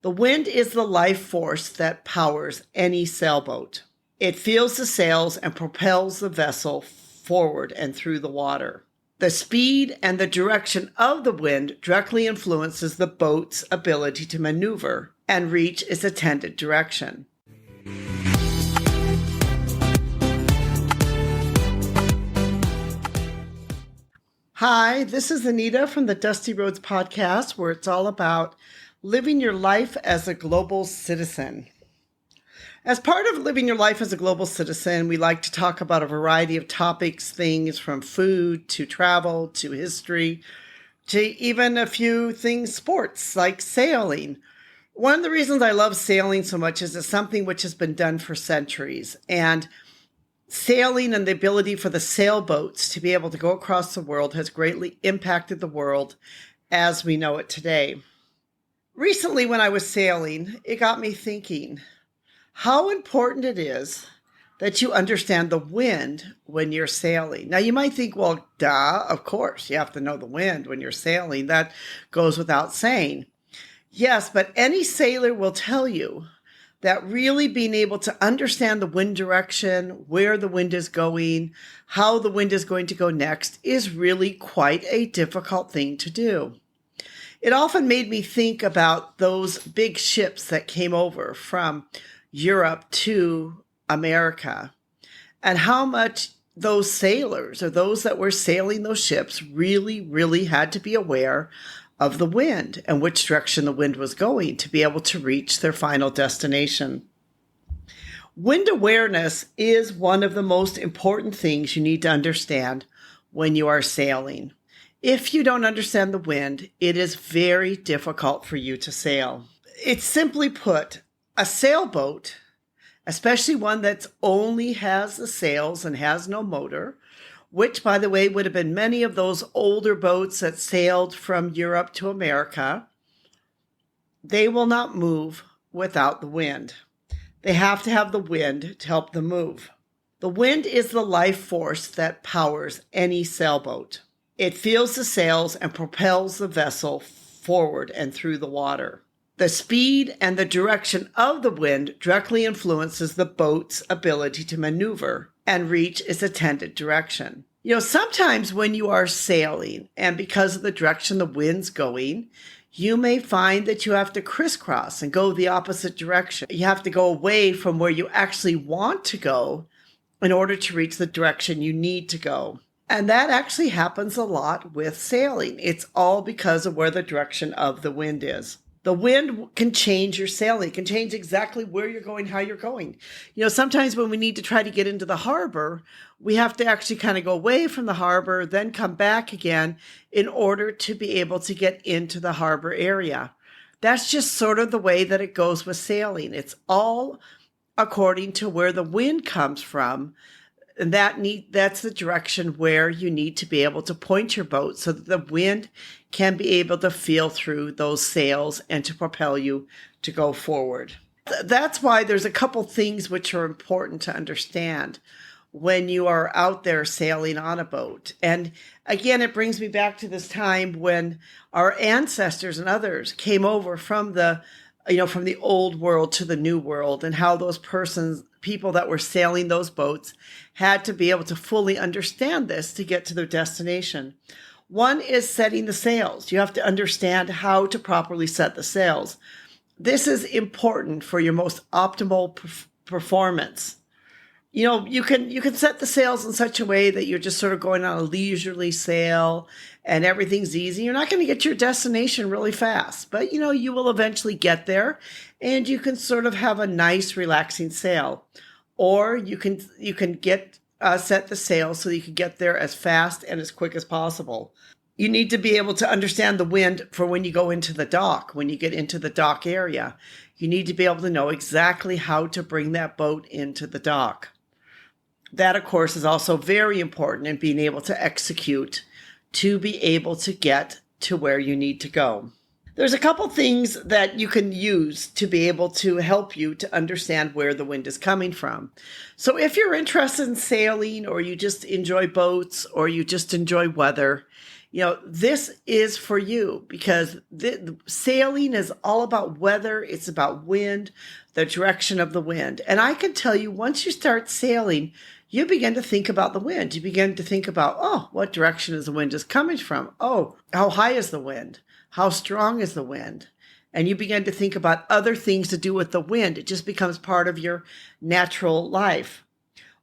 The wind is the life force that powers any sailboat. It fills the sails and propels the vessel forward and through the water. The speed and the direction of the wind directly influences the boat's ability to maneuver and reach its intended direction. Hi, this is Anita from the Dusty Roads podcast, where it's all about living your life as a global citizen. As part of living your life as a global citizen, we like to talk about a variety of topics, things from food to travel to history to even a few things, sports like sailing. One of the reasons I love sailing so much is it's something which has been done for centuries, and sailing and the ability for the sailboats to be able to go across the world has greatly impacted the world as we know it today. Recently, when I was sailing, it got me thinking how important it is that you understand the wind when you're sailing. Now, you might think, well, duh, of course, you have to know the wind when you're sailing. That goes without saying. Yes, but any sailor will tell you that really being able to understand the wind direction, where the wind is going, how the wind is going to go next is really quite a difficult thing to do. It often made me think about those big ships that came over from Europe to America and how much those sailors or those that were sailing those ships really had to be aware of the wind and which direction the wind was going to be able to reach their final destination. Wind awareness is one of the most important things you need to understand when you are sailing. If you don't understand the wind, it is very difficult for you to sail. It's simply put, a sailboat, especially one that only has the sails and has no motor, which, by the way, would have been many of those older boats that sailed from Europe to America, they will not move without the wind. They have to have the wind to help them move. The wind is the life force that powers any sailboat. It fills the sails and propels the vessel forward and through the water. The speed and the direction of the wind directly influences the boat's ability to maneuver and reach its intended direction. You know, sometimes when you are sailing and because of the direction the wind's going, you may find that you have to crisscross and go the opposite direction. You have to go away from where you actually want to go in order to reach the direction you need to go. And that actually happens a lot with sailing. It's all because of where the direction of the wind is. The wind can change your sailing. It can change exactly where you're going, how you're going. You know, sometimes when we need to try to get into the harbor, we have to actually kind of go away from the harbor, then come back again in order to be able to get into the harbor area. That's just sort of the way that it goes with sailing. It's all according to where the wind comes from. And that's the direction where you need to be able to point your boat so that the wind can be able to feel through those sails and to propel you to go forward. That's why there's a couple things which are important to understand when you are out there sailing on a boat. And again, it brings me back to this time when our ancestors and others came over from the old world to the new world, and how those people that were sailing those boats had to be able to fully understand this to get to their destination. One is setting the sails. You have to understand how to properly set the sails. This is important for your most optimal performance. You know, you can set the sails in such a way that you're just sort of going on a leisurely sail and everything's easy. You're not going to get to your destination really fast, but you will eventually get there and you can sort of have a nice relaxing sail. Or you can set the sails so that you can get there as fast and as quick as possible. You need to be able to understand the wind for when you go into the dock, when you get into the dock area. You need to be able to know exactly how to bring that boat into the dock. That, of course, is also very important in being able to execute to be able to get to where you need to go. There's a couple things that you can use to be able to help you to understand where the wind is coming from. So if you're interested in sailing, or you just enjoy boats, or you just enjoy weather, This is for you because the sailing is all about weather. It's about wind, the direction of the wind. And I can tell you, once you start sailing, you begin to think about the wind. You begin to think about, oh, what direction is the wind just coming from? Oh, how high is the wind? How strong is the wind? And you begin to think about other things to do with the wind. It just becomes part of your natural life.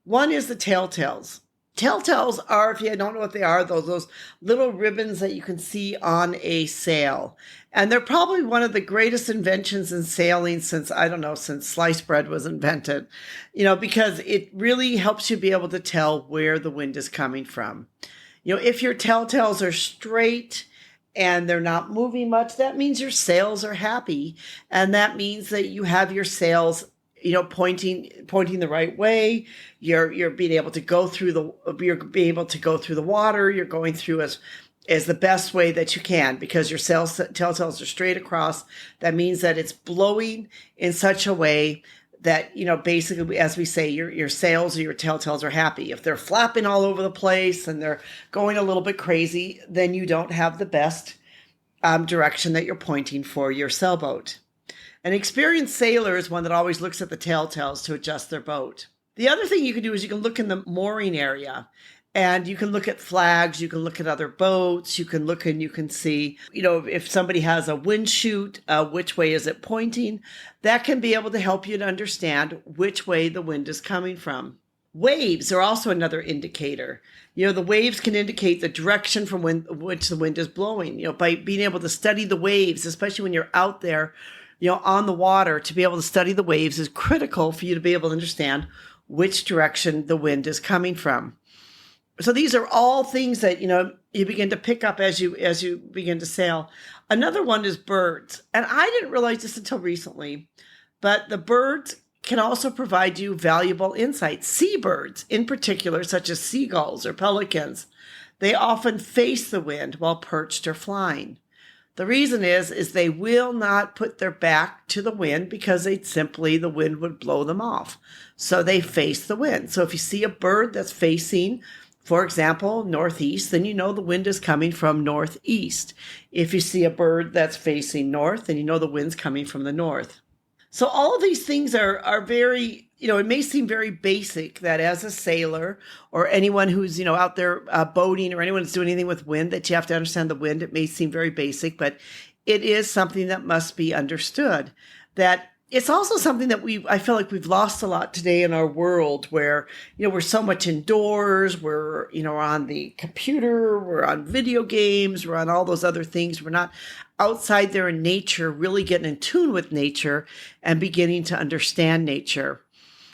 One is the telltales. Telltales are, if you don't know what they are, those little ribbons that you can see on a sail. And they're probably one of the greatest inventions in sailing since sliced bread was invented, because it really helps you be able to tell where the wind is coming from. If your telltales are straight and they're not moving much, that means your sails are happy. And that means that you have your sails pointing the right way. You're being able to go through the water. You're going through as the best way that you can because your telltales are straight across. That means that it's blowing in such a way that, basically, as we say, your sails or your telltales are happy. If they're flapping all over the place and they're going a little bit crazy, then you don't have the best direction that you're pointing for your sailboat. An experienced sailor is one that always looks at the telltales to adjust their boat. The other thing you can do is you can look in the mooring area and you can look at flags, you can look at other boats, you can look and you can see, if somebody has a wind chute, which way is it pointing? That can be able to help you to understand which way the wind is coming from. Waves are also another indicator. The waves can indicate the direction from which the wind is blowing. By being able to study the waves, especially when you're out there, on the water, to be able to study the waves is critical for you to be able to understand which direction the wind is coming from. So these are all things that, you begin to pick up as you begin to sail. Another one is birds. And I didn't realize this until recently, but the birds can also provide you valuable insights. Seabirds in particular, such as seagulls or pelicans, they often face the wind while perched or flying. The reason is they will not put their back to the wind because the wind would blow them off. So they face the wind. So if you see a bird that's facing, for example, northeast, then the wind is coming from northeast. If you see a bird that's facing north, then the wind's coming from the north. So all of these things are very, it may seem very basic that as a sailor or anyone who's, out there boating or anyone who's doing anything with wind, that you have to understand the wind. It may seem very basic, but it is something that must be understood. That it's also something that I feel like we've lost a lot today in our world where, we're so much indoors, we're, on the computer, we're on video games, we're on all those other things. We're not outside there in nature, really getting in tune with nature and beginning to understand nature.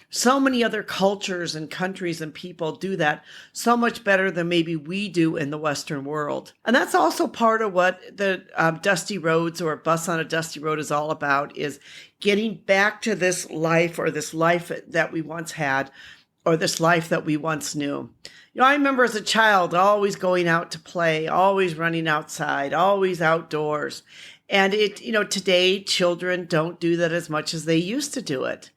So many other cultures and countries and people do that so much better than maybe we do in the Western world. And that's also part of what the Dusty Roads or Bus on a Dusty Road is all about, is getting back to this life that we once had or this life that we once knew. I remember as a child always going out to play, always running outside, always outdoors. And today children don't do that as much as they used to do it.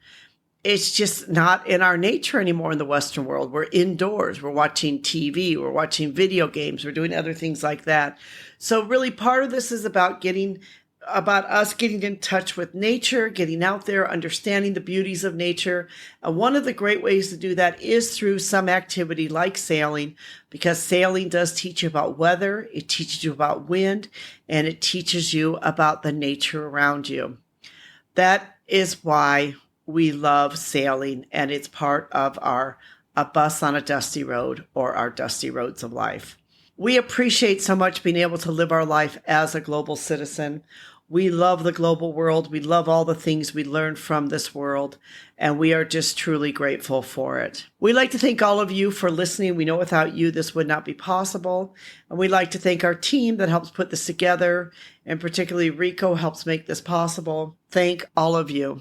It's just not in our nature anymore in the Western world. We're indoors. We're watching TV. We're watching video games. We're doing other things like that. So really part of this is about us getting in touch with nature, getting out there, understanding the beauties of nature. And one of the great ways to do that is through some activity like sailing, because sailing does teach you about weather, it teaches you about wind, and it teaches you about the nature around you. That is why we love sailing, and it's part of A Bus on a Dusty Road or our Dusty Roads of Life. We appreciate so much being able to live our life as a global citizen. We love the global world. We love all the things we learn from this world, and we are just truly grateful for it. We'd like to thank all of you for listening. We know without you, this would not be possible. And we'd like to thank our team that helps put this together, and particularly Rico helps make this possible. Thank all of you.